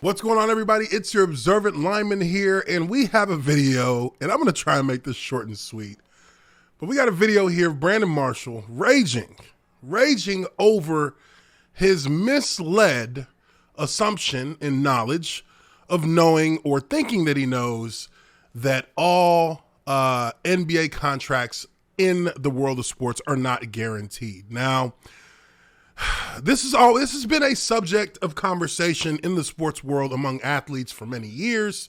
What's going on, everybody? It's your observant lineman here, and we have a video, and I'm going to try and make this short and sweet. But we got a video here of Brandon Marshall raging over his misled assumption and knowledge of knowing or thinking that he knows that all NBA contracts in the world of sports are not guaranteed. Now, this has been a subject of conversation in the sports world among athletes for many years,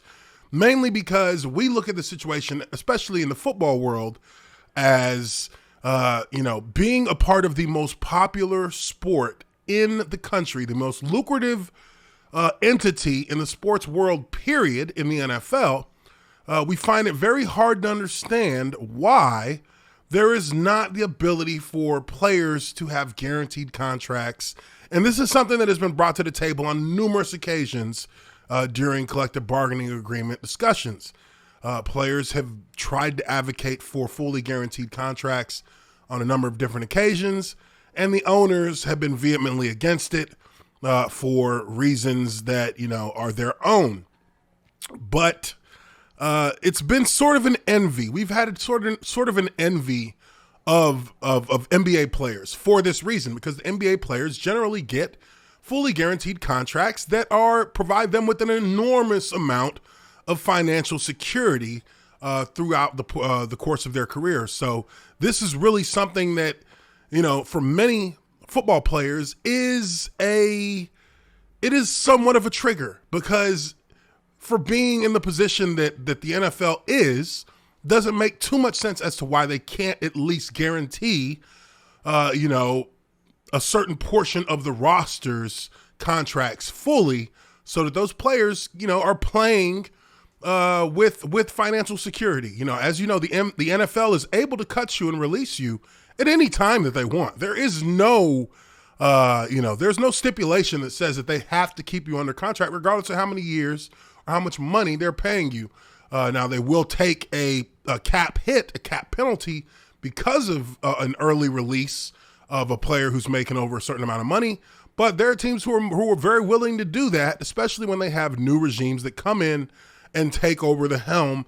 mainly because we look at the situation, especially in the football world, as being a part of the most popular sport in the country, the most lucrative entity in the sports world, period, in the NFL. We find it very hard to understand why there is not the ability for players to have guaranteed contracts. And this is something that has been brought to the table on numerous occasions during collective bargaining agreement discussions. Players have tried to advocate for fully guaranteed contracts on a number of different occasions, and the owners have been vehemently against it for reasons that, are their own. But it's been sort of an envy. We've had sort of an envy of NBA players for this reason, because the NBA players generally get fully guaranteed contracts that provide them with an enormous amount of financial security throughout the course of their career. So this is really something that, for many football players it is somewhat of a trigger, because for being in the position that the NFL doesn't make too much sense as to why they can't at least guarantee, a certain portion of the roster's contracts fully, so that those players, are playing with financial security. As you know, the NFL is able to cut you and release you at any time that they want. There is no, there's no stipulation that says that they have to keep you under contract, regardless of how many years or how much money they're paying you. Now, they will take a cap penalty because of an early release of a player who's making over a certain amount of money. But there are teams who are very willing to do that, especially when they have new regimes that come in and take over the helm,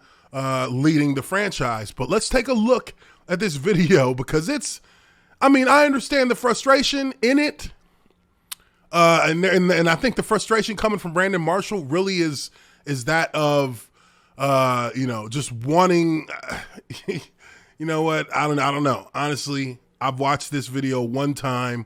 leading the franchise. But let's take a look at this video, because I understand the frustration in it. And I think the frustration coming from Brandon Marshall really is that of, just wanting, you know what? I don't know. Honestly, I've watched this video one time.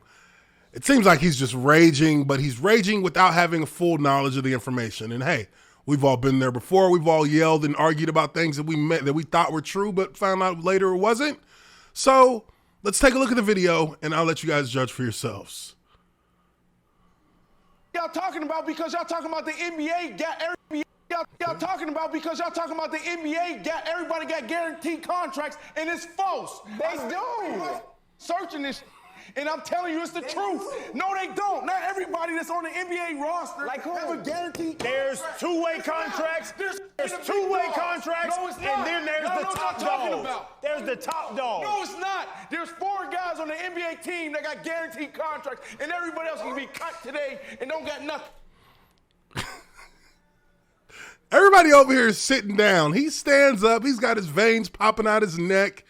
It seems like he's just raging, but he's raging without having a full knowledge of the information. And hey, we've all been there before. We've all yelled and argued about things that we thought were true, but found out later it wasn't. So let's take a look at the video, and I'll let you guys judge for yourselves. Y'all talking about because y'all talking about the NBA got everybody. Y'all talking about because y'all talking about the NBA got everybody got guaranteed contracts, and it's false. They do. Searching this, and I'm telling you, it's the truth. No, they don't. Not everybody that's on the NBA roster have a guaranteed. There's two-way contracts. There's two-way contracts, no, it's not. And then there's the top dog. There's the top dog. No, it's not. There's 4 guys on the NBA team that got guaranteed contracts, and everybody else can be cut today and don't got nothing. Everybody over here is sitting down. He stands up. He's got his veins popping out his neck.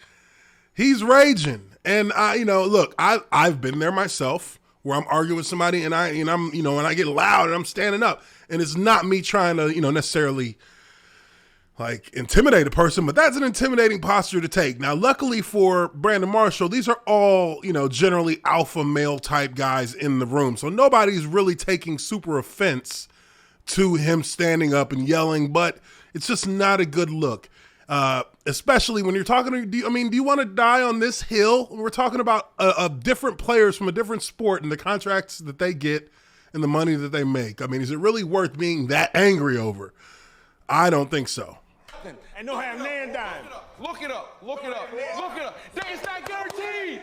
He's raging. And I've been there myself, where I'm arguing with somebody and I get loud and I'm standing up, and it's not me trying to, necessarily like intimidate a person, but that's an intimidating posture to take. Now, luckily for Brandon Marshall, these are all, generally alpha male type guys in the room. So nobody's really taking super offense to him standing up and yelling, but it's just not a good look. Especially when you're talking, do you want to die on this hill? We're talking about different players from a different sport and the contracts that they get and the money that they make. Is it really worth being that angry over? I don't think so. And no have nan dime. Look it up. It's not guaranteed.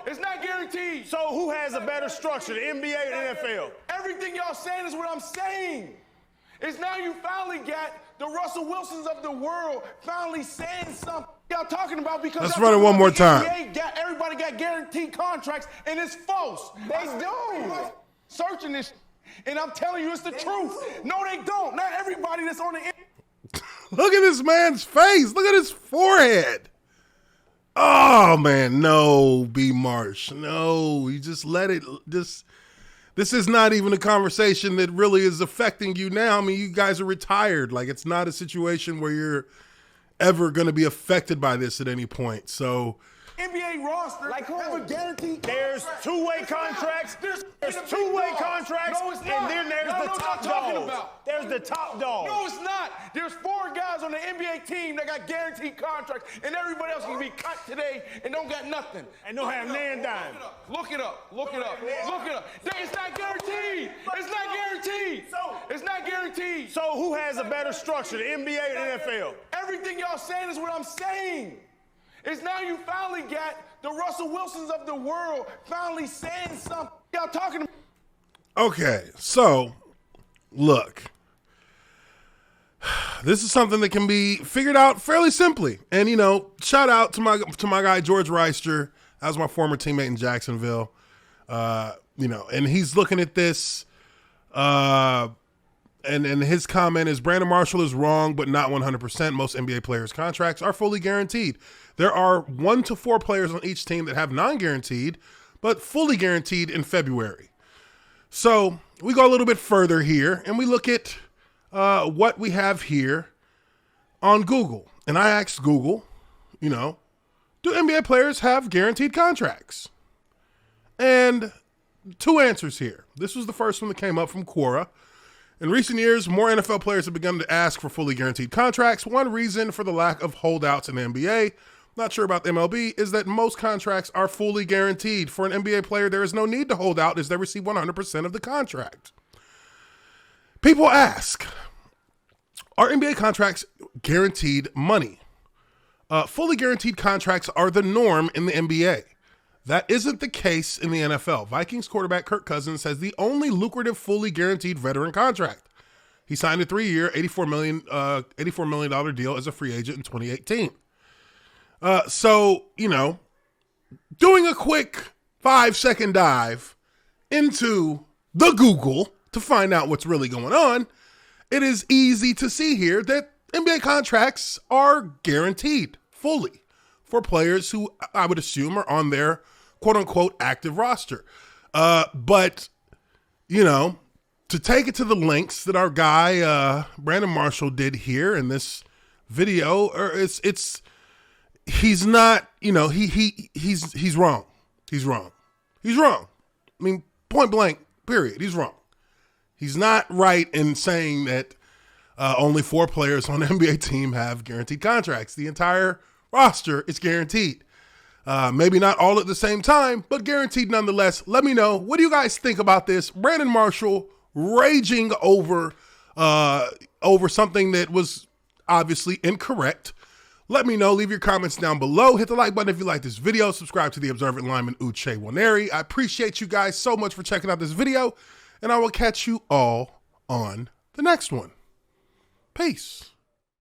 It's not guaranteed. So who has a better structure, the NBA or the NFL? Everything y'all saying is what I'm saying. It's now you finally got the Russell Wilsons of the world finally saying something. Y'all talking about because let's run it one more time. Everybody got guaranteed contracts, and it's false. They do. Searching this, And I'm telling you, it's the truth. No, they don't. Not everybody that's on the Look at this man's face. Look at his forehead. Oh, man. No, B. Marsh. No, you just let it. This is not even a conversation that really is affecting you now. I mean, you guys are retired. Like, it's not a situation where you're ever going to be affected by this at any point. So NBA roster Like who? have a guaranteed. There's two-way contracts. There's two-way contracts. No, it's not. And then there's Y'all the know what top I'm talking dog. about. There's the top dog. No, it's not. There's 4 guys on the NBA team that got guaranteed contracts, and everybody else can be cut today and don't got nothing. And don't have nan dime. Look it up. Look it up. Look it up. It's not guaranteed. It's not guaranteed. It's not guaranteed. So who has a better structure, the NBA or the NFL? Everything y'all saying is what I'm saying. It's now you finally got the Russell Wilsons of the world finally saying something. Y'all talking about. okay, so look, this is something that can be figured out fairly simply. And, you know, shout out to my guy, George Reister. That was my former teammate in Jacksonville. You know, and he's looking at this, and his comment is Brandon Marshall is wrong, but not 100%. Most NBA players' contracts are fully guaranteed. There are 1 to 4 players on each team that have non-guaranteed, but fully guaranteed in February. So we go a little bit further here, and we look at what we have here on Google. And I asked Google, you know, do NBA players have guaranteed contracts? And 2 answers here. This was the first one that came up from Quora. In recent years, more NFL players have begun to ask for fully guaranteed contracts. One reason for the lack of holdouts in the NBA, not sure about the MLB, is that most contracts are fully guaranteed. For an NBA player, there is no need to hold out as they receive 100% of the contract. People ask, are NBA contracts guaranteed money? Fully guaranteed contracts are the norm in the NBA. That isn't the case in the NFL. Vikings quarterback Kirk Cousins has the only lucrative fully guaranteed veteran contract. He signed a 3-year, $84 million deal as a free agent in 2018. So, you know, doing a quick 5-second dive into the Google to find out what's really going on, it is easy to see here that NBA contracts are guaranteed fully for players who I would assume are on their quote-unquote active roster. But, you know, to take it to the lengths that our guy Brandon Marshall did here in this video, he's not, you know, he's wrong. He's wrong. He's wrong. I mean, point blank, period. He's wrong. He's not right in saying that only 4 players on the NBA team have guaranteed contracts. The entire roster is guaranteed. Maybe not all at the same time, but guaranteed nonetheless. Let me know. What do you guys think about this? Brandon Marshall raging over something that was obviously incorrect. Let me know. Leave your comments down below. Hit the like button if you like this video. Subscribe to the Observant Lineman, Uche Nwaneri. I appreciate you guys so much for checking out this video, and I will catch you all on the next one. Peace.